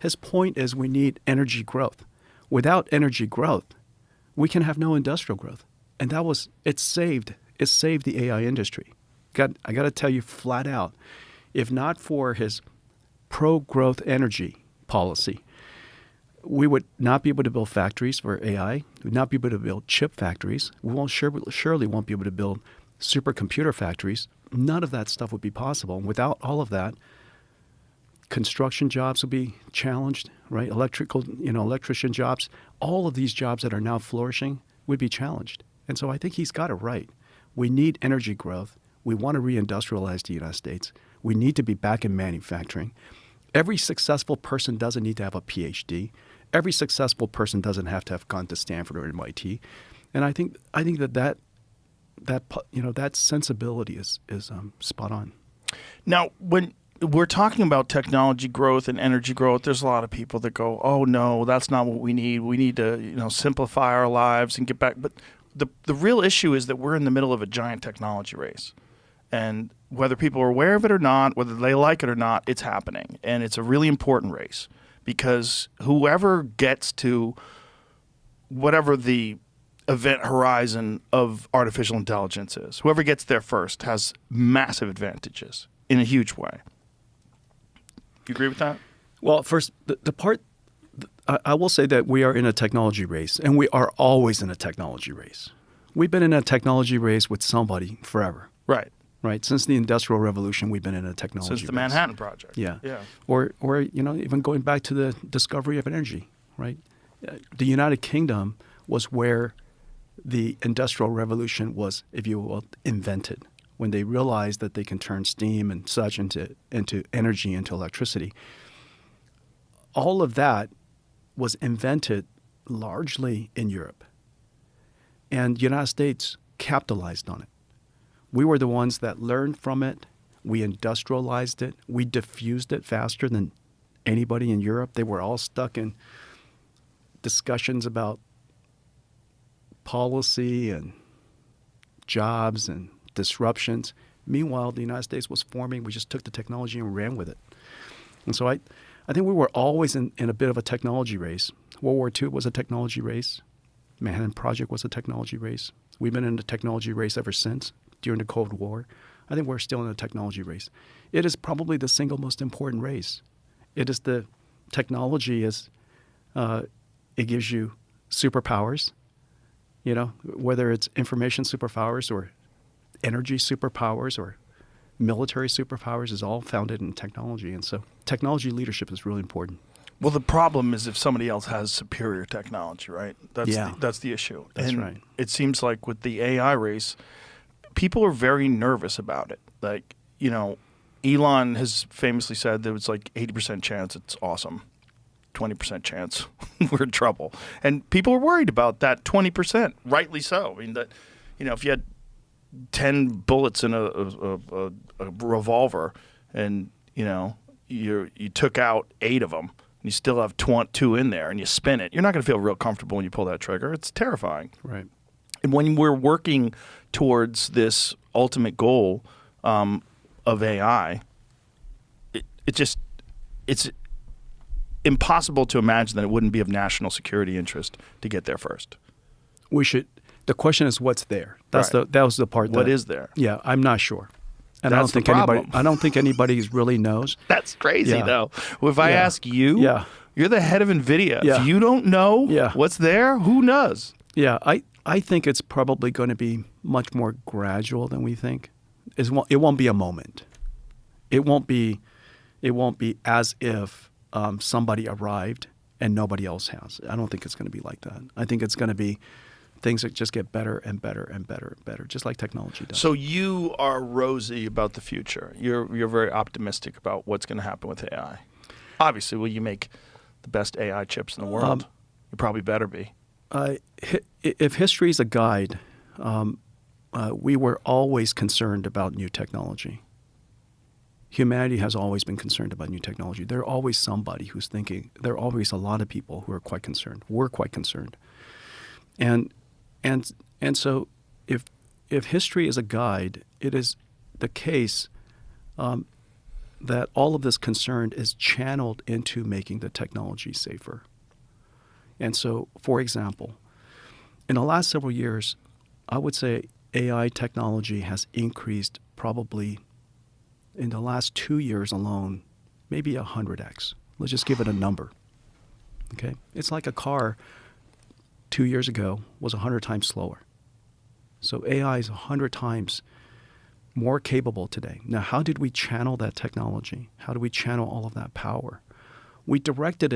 His point is we need energy growth. Without energy growth, we can have no industrial growth. And it saved the AI industry. I got to tell you flat out, if not for his pro-growth energy policy, we would not be able to build factories for AI. We would not be able to build chip factories. We surely won't be able to build supercomputer factories. None of that stuff would be possible. And without all of that, construction jobs would be challenged, right? Electrician jobs. All of these jobs that are now flourishing would be challenged. And so I think he's got it right. We need energy growth. We want to reindustrialize the United States. We need to be back in manufacturing. Every successful person doesn't need to have a PhD. Every successful person doesn't have to have gone to Stanford or MIT. And I think that sensibility is spot on. Now, when we're talking about technology growth and energy growth, there's a lot of people that go, "Oh no, that's not what we need. We need to, simplify our lives and get back." But the real issue is that we're in the middle of a giant technology race. And whether people are aware of it or not, whether they like it or not, it's happening. And it's a really important race because whoever gets to whatever the event horizon of artificial intelligence is, whoever gets there first has massive advantages in a huge way. You agree with that? Well, first, I will say that we are in a technology race, and we are always in a technology race. We've been in a technology race with somebody forever. Right. Since the Industrial Revolution, we've been in a technology race. Since the Manhattan Project. Yeah. Or even going back to the discovery of energy, right? The United Kingdom was where the Industrial Revolution was, if you will, invented, when they realized that they can turn steam and such into energy, into electricity. All of that was invented largely in Europe. And the United States capitalized on it. We were the ones that learned from it. We industrialized it. We diffused it faster than anybody in Europe. They were all stuck in discussions about policy and jobs and disruptions. Meanwhile, the United States was forming. We just took the technology and ran with it. And so I think we were always in a bit of a technology race. World War II was a technology race. Manhattan Project was a technology race. We've been in a technology race ever since. During the Cold War, I think we're still in a technology race. It is probably the single most important race. It is the technology it gives you superpowers, whether it's information superpowers or energy superpowers or military superpowers is all founded in technology. And so technology leadership is really important. Well, the problem is if somebody else has superior technology, right? That's the issue. That's right. It seems like with the AI race, people are very nervous about it. Like, Elon has famously said that it's like 80% chance it's awesome, 20% chance we're in trouble. And people are worried about that 20%, rightly so. I mean, if you had 10 bullets in a revolver and, you took out 8 of them, and you still have 2 in there and you spin it, you're not going to feel real comfortable when you pull that trigger. It's terrifying. Right. And when we're working towards this ultimate goal of AI, it's impossible to imagine that it wouldn't be of national security interest to get there first. The question is what's there. That was the part. What is there? Yeah, I'm not sure. And That's I don't think anybody really knows. That's crazy though. Well, if I ask you, you're the head of NVIDIA. If you don't know what's there, who knows? Yeah, I think it's probably going to be much more gradual than we think. It won't be a moment. It won't be as if somebody arrived and nobody else has. I don't think it's going to be like that. I think it's going to be things that just get better and better and better and better, just like technology does. So you are rosy about the future. You're very optimistic about what's going to happen with AI. Obviously, will you make the best AI chips in the world? You probably better be. If history is a guide, we were always concerned about new technology. Humanity has always been concerned about new technology. There's always somebody who's thinking. There are always a lot of people who are quite concerned. We're quite concerned. And so if history is a guide, it is the case that all of this concern is channeled into making the technology safer. And so, for example, in the last several years, I would say AI technology has increased probably in the last 2 years alone, maybe 100x. Let's just give it a number. Okay? It's like a car 2 years ago was 100 times slower. So AI is 100 times more capable today. Now, how did we channel that technology? How do we channel all of that power? We directed it